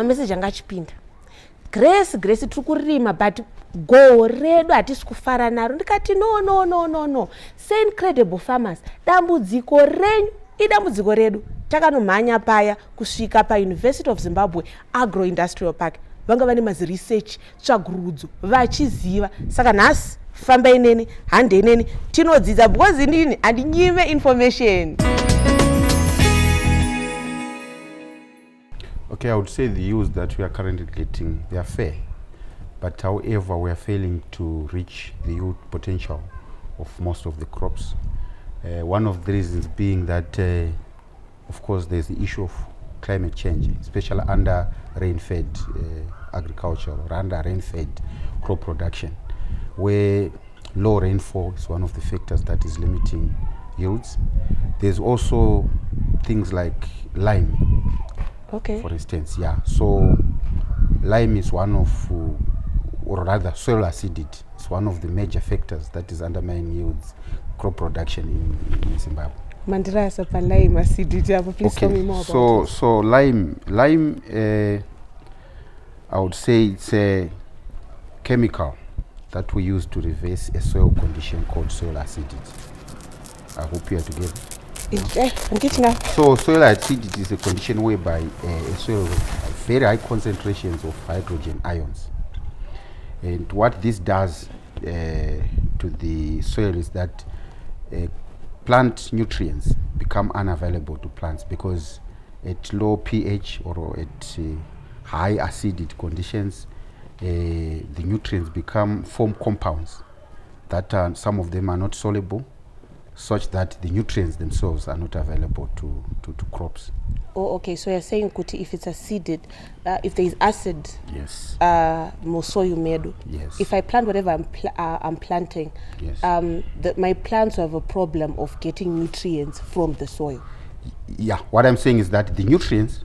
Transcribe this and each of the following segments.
mameseji anga achipinda. Grace tiri kurima but goal redu hatisi kufara naro. Ndikati no. Say incredible farmers. Dambudziko renyu idambudziko redu. Takanomhanya paya kusvika University of Zimbabwe Agro Industrial Park. Vanga vane mazi research tsvagurudzo vachiziva. Saka nhasi fambai neni hande neni tinodzidza because inini handinyime information. Okay, I would say the yields that we are currently getting, they are fair. But however, we are failing to reach the yield potential of most of the crops. One of the reasons being that, of course, there's the issue of climate change, especially under rain-fed agriculture or under rain-fed crop production, where low rainfall is one of the factors that is limiting yields. There's also things like lime. Okay. For instance, yeah. So lime is one of, or rather soil acidity, is one of the major factors that is undermining yields, crop production in Zimbabwe. Mandirasa pa lime acidity, please tell me more about it. So lime, I would say it's a chemical that we use to reverse a soil condition called soil acidity. I hope you are together. I'm getting up. So soil acidity is a condition whereby a soil with very high concentrations of hydrogen ions. And what this does to the soil is that plant nutrients become unavailable to plants because at low pH or at high acidity conditions, the nutrients form compounds that some of them are not soluble, such that the nutrients themselves are not available to crops. Oh, okay. So you're saying if it's acidic, if there is acid, yes, mosoyu medu. Yes. If I plant whatever I'm planting, yes, my plants will have a problem of getting nutrients from the soil. Yeah. What I'm saying is that the nutrients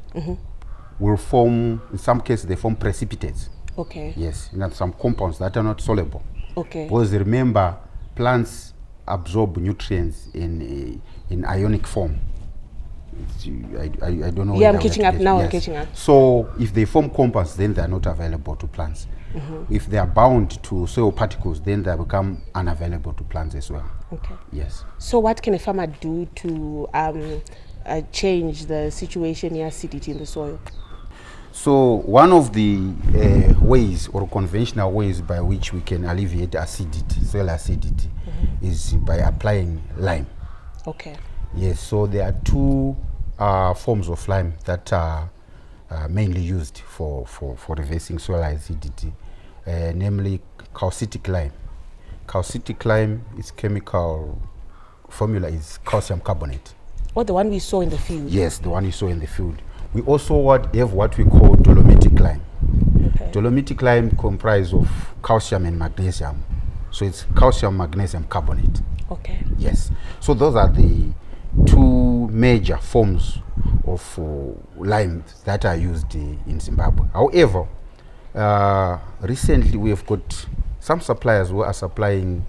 will form, in some cases, they form precipitates. Okay. Yes. Some compounds that are not soluble. Okay. Because remember, plants absorb nutrients in ionic form. I don't know. Yeah, I'm catching up now. Yes. I'm catching up. So if they form compounds, then they are not available to plants. If they are bound to soil particles, then they become unavailable to plants as well. Okay. Yes. So what can a farmer do to change the situation in acidity in the soil? So one of the ways or conventional ways by which we can alleviate acidity, soil acidity, is by applying lime. Okay. Yes, so there are two forms of lime that are mainly used for reversing soil acidity, namely calcitic lime. Calcitic lime, its chemical formula is calcium carbonate. Oh, the one we saw in the field? Yes, the one you saw in the field. We also have what we call dolomitic lime. Okay. Dolomitic lime comprises of calcium and magnesium. So it's calcium magnesium carbonate. Okay. Yes. So those are the two major forms of lime that are used in Zimbabwe. However, recently we have got some suppliers who are supplying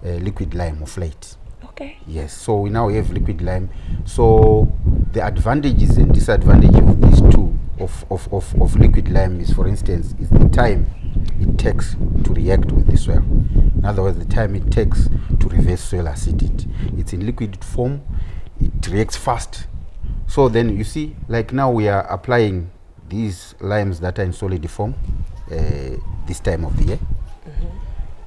liquid lime of late. Okay. Yes, so we now have liquid lime. So the advantages and disadvantages of these two of liquid lime is, for instance, is the time it takes to react with the soil. In other words, the time it takes to reverse soil acidity. It's in liquid form, it reacts fast. So then you see, like now we are applying these limes that are in solid form this time of the year,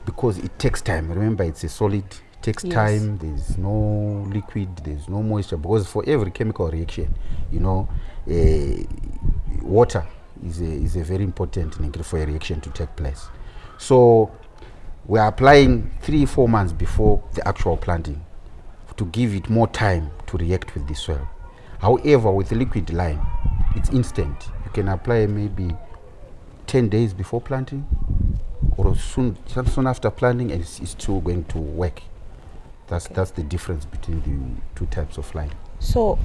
because it takes time. Remember, it's a solid. Takes time. There's no liquid, there's no moisture, because for every chemical reaction, you know, water is a very important ingredient for a reaction to take place. So we're applying 3-4 months before the actual planting to give it more time to react with the soil. However, with liquid lime, it's instant. You can apply maybe 10 days before planting, or soon after planting, and it's still going to work. That's the difference between the two types of lime. So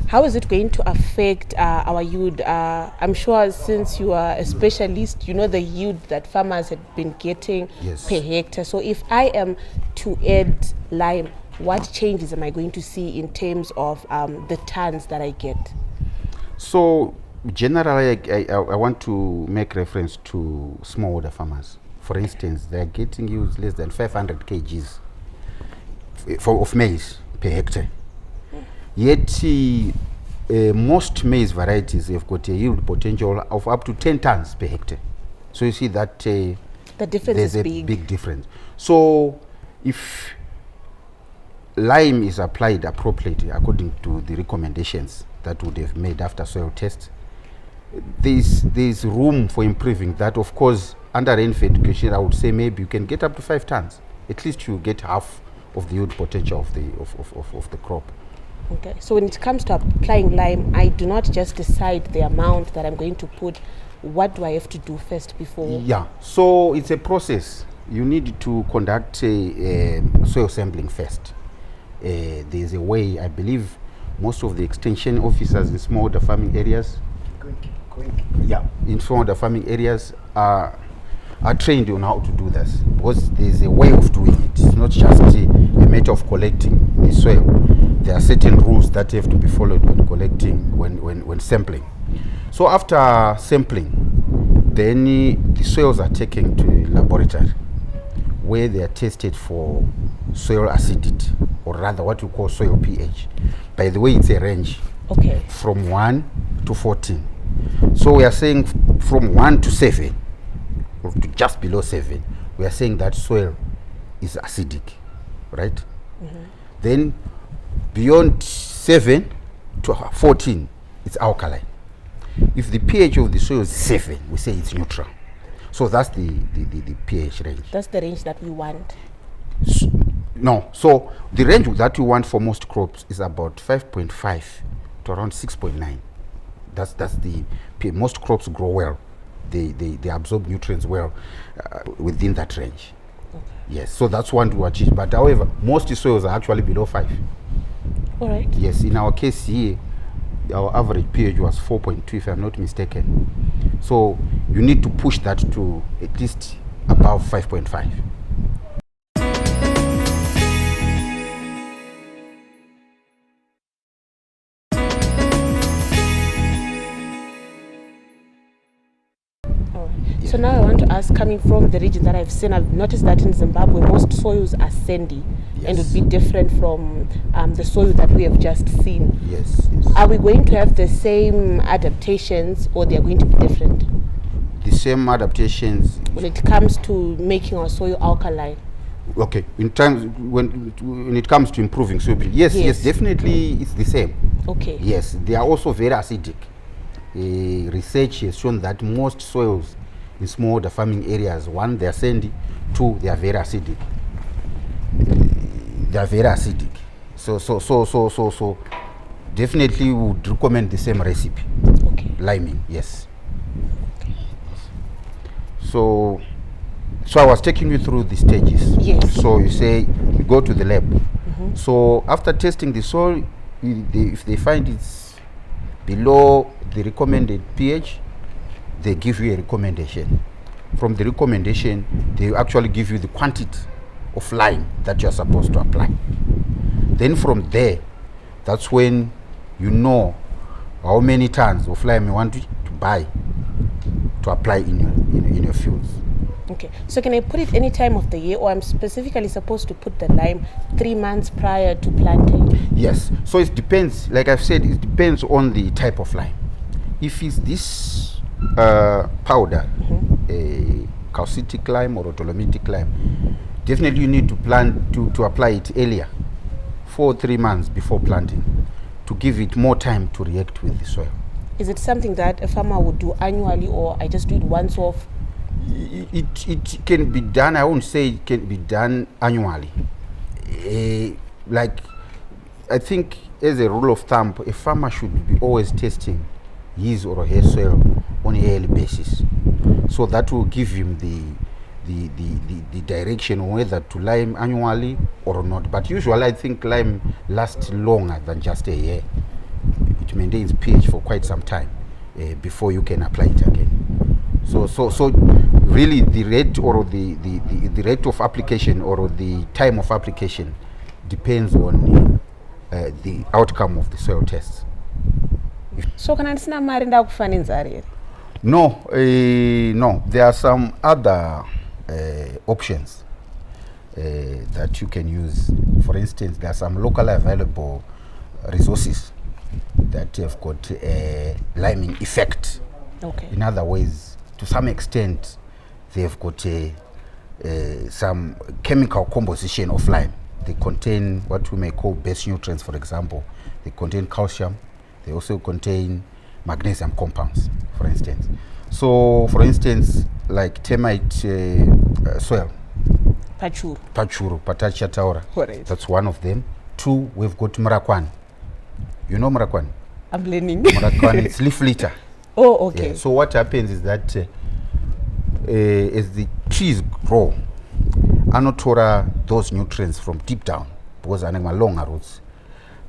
how is it going to affect our yield? I'm sure since you are a specialist, you know the yield that farmers have been getting per hectare. So if I am to add lime, what changes am I going to see in terms of the tons that I get? So generally, I want to make reference to smallholder farmers. For instance, they are getting used less than 500 kgs of maize per hectare. Yet, most maize varieties have got a yield potential of up to 10 tons per hectare. So you see that The difference there's is a big. big difference. So if lime is applied appropriately according to the recommendations that would have made after soil test, there's room for improving that. Of course, under rainfed education, I would say maybe you can get up to 5 tons. At least you get half of the yield potential of the crop. Okay, so when it comes to applying lime, I do not just decide the amount that I'm going to put. What do I have to do first before? Yeah, so it's a process. You need to conduct a soil sampling first. There's a way, I believe, most of the extension officers in smallholder farming areas, in smallholder farming areas are trained on how to do this, because there's a way of doing it. It's not just a matter of collecting the soil. There are certain rules that have to be followed when collecting, when sampling. So after sampling, then the soils are taken to a laboratory where they are tested for soil acidity, or rather what we call soil pH. By the way, it's a range from 1 to 14. So we are saying from 1 to 7, or to just below 7, we are saying that soil is acidic, right? Then beyond 7 to 14, it's alkaline. If the pH of the soil is 7, we say it's neutral. So that's the pH range. That's the range that we want. No, so the range that we want for most crops is about 5.5 to around 6.9. That's the pH. Most crops grow well. They absorb nutrients well within that range. Yes, so that's one to achieve. But however, most soils are actually below 5. All right. Yes, in our case here, our average pH was 4.2, if I'm not mistaken. So you need to push that to at least above 5.5. So now I want to ask, coming from the region that I've seen, I've noticed that in Zimbabwe, most soils are sandy and would be different from the soil that we have just seen. Yes. Are we going to have the same adaptations, or they are going to be different? The same adaptations when it comes to making our soil alkaline? Okay, in terms when it comes to improving soil pH, yes, definitely it's the same. Okay. Yes, they are also very acidic. Research has shown that most soils in smallholder farming areas, 1, they are sandy, 2, they are very acidic. So definitely would recommend the same recipe. Okay. Liming, yes. So I was taking you through the stages. Yes. So you say you go to the lab. So after testing the soil, if they find it's below the recommended pH, they give you a recommendation. From the recommendation, they actually give you the quantity of lime that you're supposed to apply. Then from there, that's when you know how many tons of lime you want to buy to apply in your fields. Okay, so can I put it any time of the year, or I'm specifically supposed to put the lime 3 months prior to planting? Yes, so it depends. Like I've said, it depends on the type of lime. If it's this powder, a calcitic lime or autolomitic lime, definitely you need to plant to apply it earlier, 4 or 3 months before planting, to give it more time to react with the soil. Is it something that a farmer would do annually, or I just do it once off? It can be done. I won't say it can be done annually. Like, I think as a rule of thumb, a farmer should be always testing his or her soil on a yearly basis, so that will give him the direction on whether to lime annually or not. But usually I think lime lasts longer than just a year. It maintains pH for quite some time before you can apply it again. So really the rate or the rate of application or the time of application depends on the outcome of the soil tests. So kana ndisina mari ndakufa nenzara here? No, no. There are some other options that you can use. For instance, there are some locally available resources that have got a liming effect. Okay. In other ways, to some extent, they've got some chemical composition of lime. They contain what we may call base nutrients, for example. They contain calcium. They also contain magnesium compounds, for instance. So, for instance, like termite soil. Pachuru, Patacha Taura. Right. That's one of them. Two, we've got Murakwan. You know Murakwan? I'm learning. Murakwan, it's leaf litter. Oh, okay. Yeah. So what happens is that as the trees grow, anotora those nutrients from deep down because animal longer roots,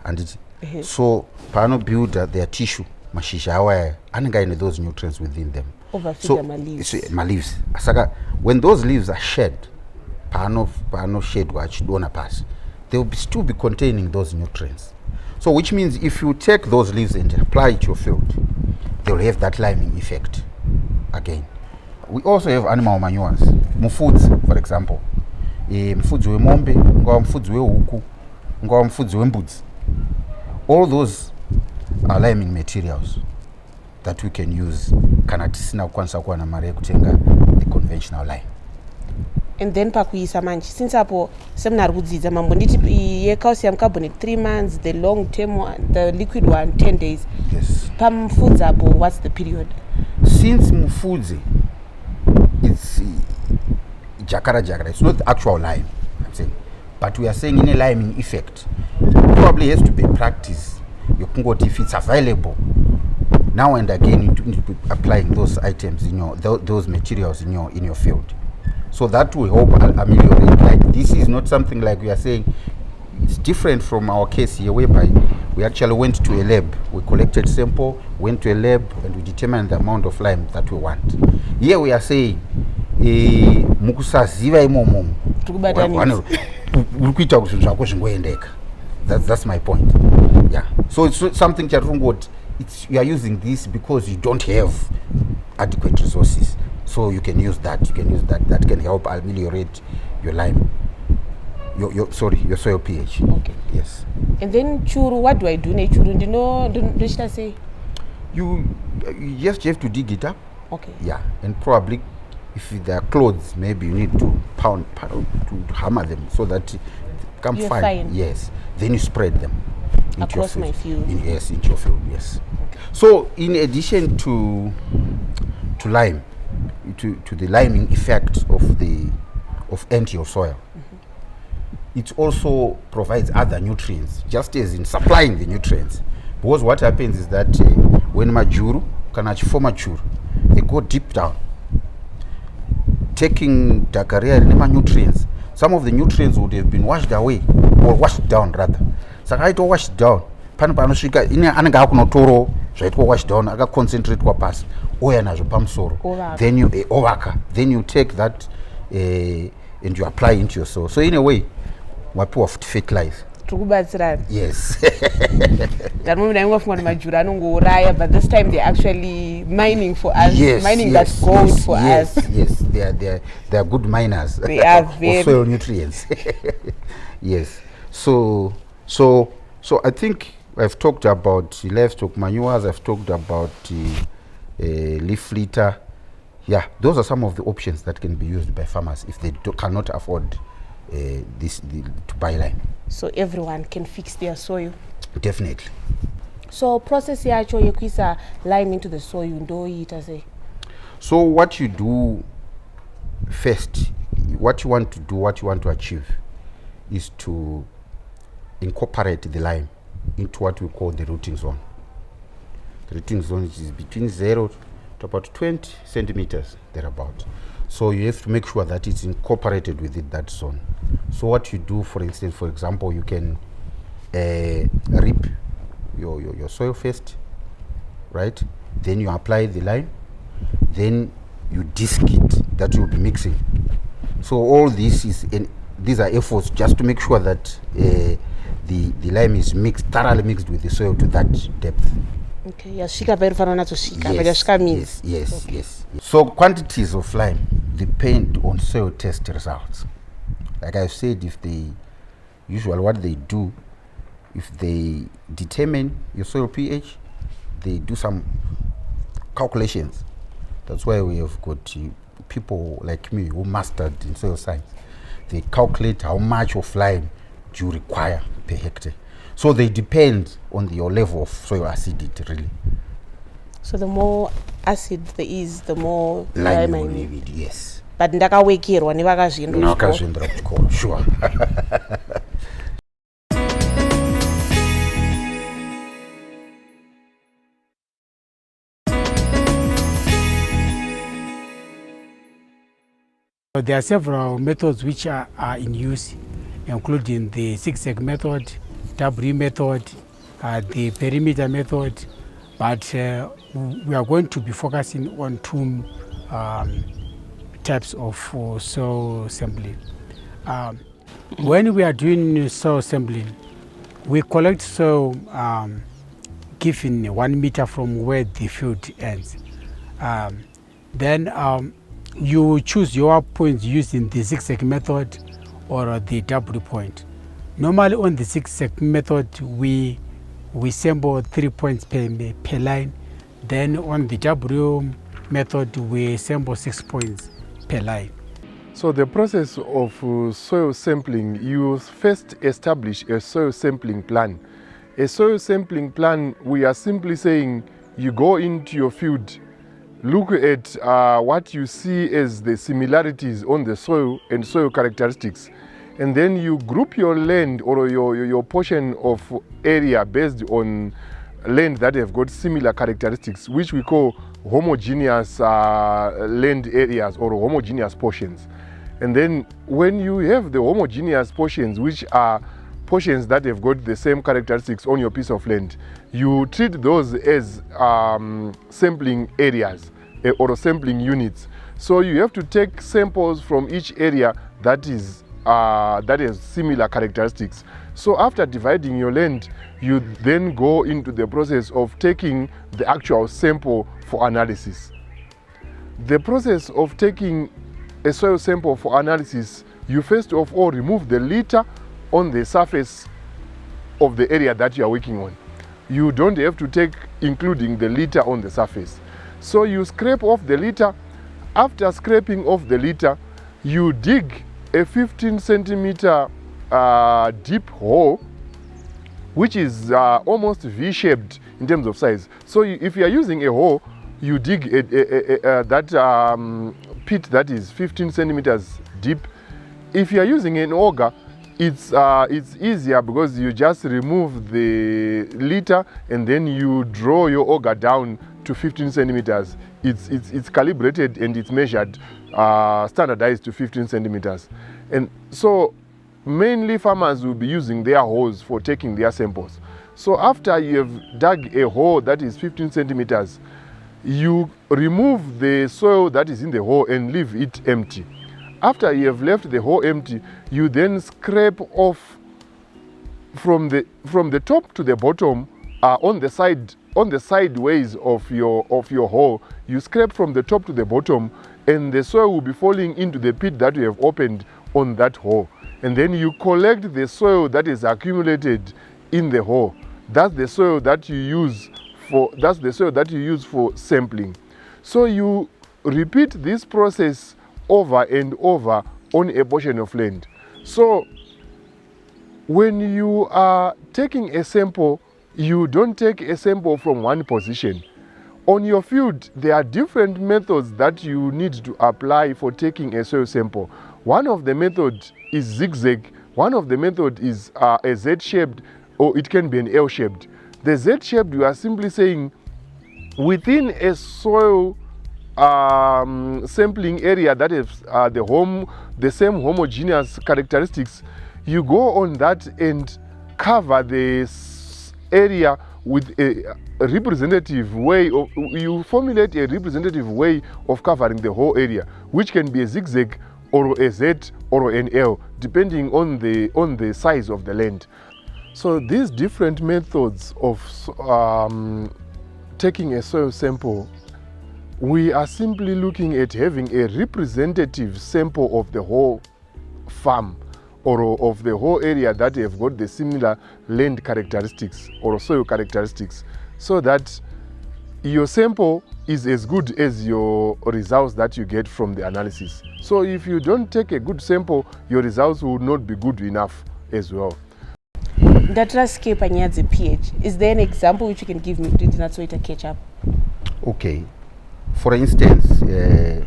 and it, so pano build their tissue, mashisha awa ananga in those nutrients within them. Overfeed my leaves. So, my leaves. Asaka, when those leaves are shed, pano shed watch dona pass, they will still be containing those nutrients. So which means if you take those leaves and apply it to your field, they will have that liming effect again. We also have animal manures, mufudzi, for example. Mufudzi wemombe, ngawa mufudzi wehuku, ngawa mufudzi wembudzi. All those are liming materials that we can use kana tisina kukwanisa kuwa na mari yekutenga the conventional lime. And then pakuisa manje, since apo seminari kudzidza mambo nditi ye calcium carbonate 3 months, the long term one, the liquid one 10 days. Yes. Pamufudzi apo, what's the period? Since mufudzi, it's jakara, it's not the actual lime, I'm saying, but we are saying in a liming effect. It probably has to be practice. You can go if it's available. Now and again, you need to be applying those items in your those materials in your field. So that will help ameliorate. Like this is not something like we are saying. It's different from our case here, whereby we actually went to a lab, we collected sample, went to a lab, and we determined the amount of lime that we want. Here we are saying, mukusaziva imomo. That's my point. Yeah. So it's something that you are using this because you don't have adequate resources. So you can use that. That can help ameliorate your lime. Your soil pH. Okay. Yes. And then churu, what do I do? Churu, do I say? You just have to dig it up. Okay. Yeah, and probably if there are clothes, maybe you need to pound to hammer them so that it comes fine. Yes. Then you spread them into across your field. my field. Yes, into your field. Yes. Okay. So in addition to lime, to the liming effect of empty your soil, it also provides other nutrients, just as in supplying the nutrients. Because what happens is that when majuru, kanachifo they go deep down, taking dakaria nutrients. Some of the nutrients would have been washed away, or washed down rather. So I don't wash down. Panosvika ine anenge akunotoro zvaitwa wash down akaconcentrate kwa pasi oya nazvo pamusoro. Then you ovaka. Then you take that and you apply into your soil. So in a way, wapiwa fertilize. Yes. But this time they're actually mining for us. Yes, mining that gold for us. Yes, they are good miners. They are of soil nutrients. Yes. So I think I've talked about livestock manures. I've talked about leaf litter. Yeah, those are some of the options that can be used by farmers if they cannot afford to buy lime. So everyone can fix their soil. Definitely. So process yacho yekuisa lime into the soil ndoita say. So what you do first, what you want to achieve is to incorporate the lime into what we call the rooting zone. The rooting zone is between 0 to about 20 centimeters thereabout. So you have to make sure that it's incorporated within that zone. So what you do, for instance, for example, you can rip your soil first, right? Then you apply the lime, then you disc it, that you'll be mixing. So all this these are efforts just to make sure that the lime is thoroughly mixed with the soil to that depth. Okay, yasvika painofanira natsosvika but yasvika means. Yes. So quantities of lime depend on soil test results. Like I've said, usually what they do, if they determine your soil pH, they do some calculations. That's why we have got people like me who mastered in soil science. They calculate how much of lime do you require per hectare. So they depend on your level of soil acidity, really. So the more acid there is, the more Lime I you need. need, yes. But ndakawekerwa nevakazviendwa Vakazviendera kuchikoro, sure. There are several methods which are in use, including the zigzag method, W method, the perimeter method, but we are going to be focusing on two types of soil sampling. When we are doing soil sampling, we collect soil given 1 meter from where the field ends. Then you choose your points using the zigzag method or the W point. Normally on the zigzag method, we sample 3 points per line. Then on the W method, we sample 6 points per line. So the process of soil sampling, you first establish a soil sampling plan. A soil sampling plan, we are simply saying you go into your field, look at what you see as the similarities on the soil and soil characteristics, and then you group your land or your portion of area based on land that have got similar characteristics, which we call homogeneous land areas or homogeneous portions. And then when you have the homogeneous portions, which are portions that have got the same characteristics on your piece of land, you treat those as sampling areas or sampling units. So you have to take samples from each area that has similar characteristics. So after dividing your land, you then go into the process of taking the actual sample for analysis. The process of taking a soil sample for analysis, you first of all remove the litter on the surface of the area that you are working on. You don't have to take including the litter on the surface. So you scrape off the litter. After scraping off the litter, you dig a 15 centimeter deep hole, which is almost V-shaped in terms of size. So if you are using a hole, you dig that pit that is 15 centimeters deep. If you are using an auger, it's easier because you just remove the litter and then you draw your auger down to 15 centimeters. It's calibrated and it's measured, standardized to 15 centimeters. And so mainly farmers will be using their holes for taking their samples. So after you have dug a hole that is 15 centimeters, you remove the soil that is in the hole and leave it empty. After you have left the hole empty, you then scrape off from the top to the bottom on the sideways of your hole. You scrape from the top to the bottom, and the soil will be falling into the pit that you have opened on that hole. And then you collect the soil that is accumulated in the hole. That's the soil that you use for sampling. So you repeat this process over and over on a portion of land. So when you are taking a sample, you don't take a sample from one position. On your field, there are different methods that you need to apply for taking a soil sample. One of the methods is zigzag. One of the methods is a Z-shaped, or it can be an L-shaped. The Z-shaped, you are simply saying within a soil sampling area that is the same homogeneous characteristics, you go on that and cover this area with a representative way of, you formulate a representative way of covering the whole area, which can be a zigzag or a Z or an L, depending on the size of the land. So these different methods of taking a soil sample, we are simply looking at having a representative sample of the whole farm or of the whole area that have got the similar land characteristics or soil characteristics, so that your sample is as good as your results that you get from the analysis. So if you don't take a good sample, your results will not be good enough as well. Ndatrascape panyadzi pH. Is there an example which you can give me to not so it a catch up? Okay. For instance, there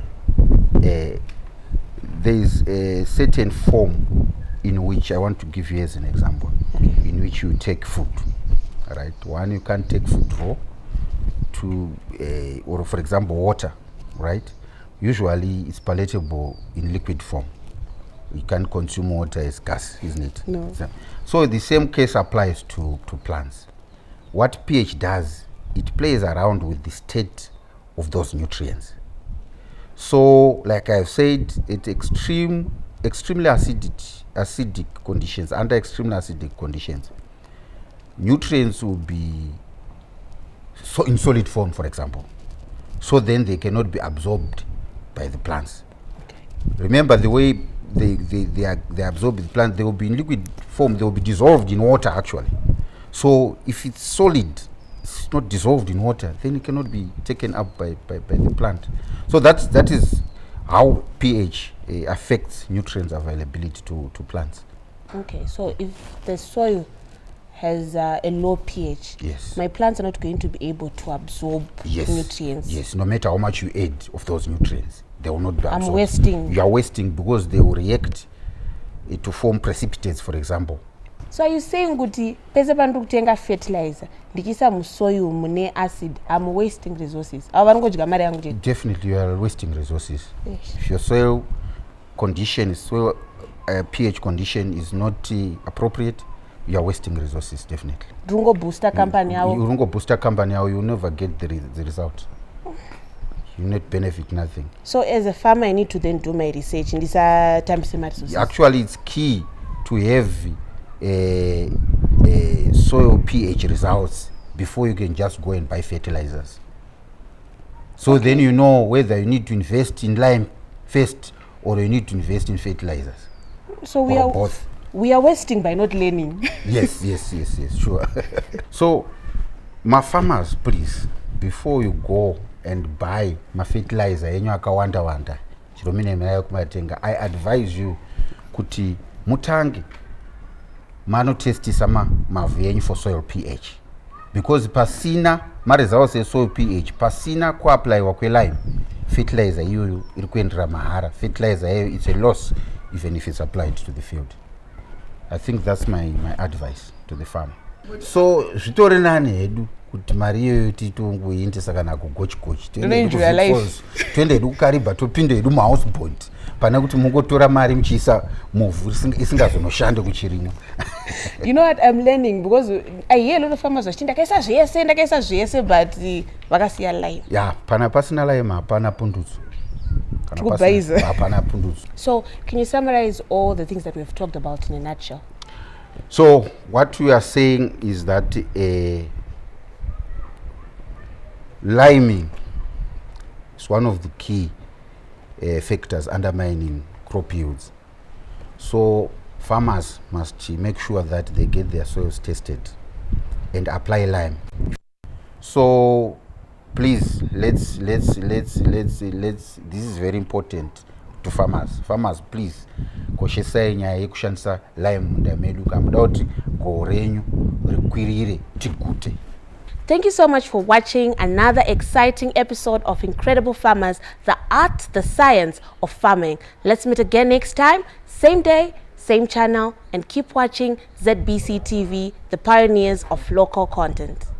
is a certain form in which I want to give you as an example, in which you take food. Right? One, you can take food raw to, or for example, water. Right? Usually, it's palatable in liquid form. You can't consume water as gas, isn't it? No. So the same case applies to plants. What pH does, it plays around with the state of those nutrients. So, like I've said, at extremely acidic conditions, under extremely acidic conditions, nutrients will be in solid form, for example. So then they cannot be absorbed by the plants. Okay. Remember the way they absorb the plant, they will be in liquid form, they will be dissolved in water actually. So if it's solid, it's not dissolved in water, then it cannot be taken up by the plant. So that is how pH affects nutrients availability to plants. Okay, so if the soil has a low pH, Yes. my plants are not going to be able to absorb nutrients. Yes, no matter how much you add of those nutrients, they will not be absorbed. I'm wasting. You are wasting because they will react to form precipitates, for example. So are you saying kuti pese pandokutenga fertilizer ndikisa musoil mune acid, I'm wasting resources? Avangodya mari yangu chete. Definitely you are wasting resources. Yes. If your soil condition, soil pH condition is not appropriate, you are wasting resources, definitely. Drungo booster company You don't go booster company, you will never get the result. You not benefit nothing. So as a farmer, I need to then do my research. Actually, it's key to have soil pH results before you can just go and buy fertilizers. So then you know whether you need to invest in lime first or you need to invest in fertilizers. So both. We are wasting by not learning. Yes, sure. So, my farmers, please, before you go and buy my fertilizer, I advise you kuti mutangi mano testisa mavu yenyu for soil pH, because pasina results e soil pH pasina ku apply wa lime fertilizer iyoyo iri kuendera mahara. Fertilizer it's a loss even if it's applied to the field. I think that's my advice to the farmer. So zvitori nani hedu kuti mari iyoyo titongoiendesa kana kugochi toende hedu kukaribha topinda hedu muhouseboat pana kuti mungotora mari muchiisa muvhu isingazonoshande kuchirimwa. You know what I'm learning, because I hear a lot of farmers wachiti ndakaisa zvese but vakasiya lime. Yeah, pana pasina lime hapana pundutso. So can you summarize all the things that we've talked about in a nutshell? So what we are saying is that liming is one of the key factors undermining crop yields. So farmers must make sure that they get their soils tested and apply lime. So please, let's this is very important to farmers. Farmers, please, koshesai nyaya yekushandisa lime munda medu kamuda kuti gohwo renyu rikwirire tigute. Thank you so much for watching another exciting episode of Incredible Farmers, the art, the science of farming. Let's meet again next time, same day, same channel, and keep watching ZBC TV, the pioneers of local content.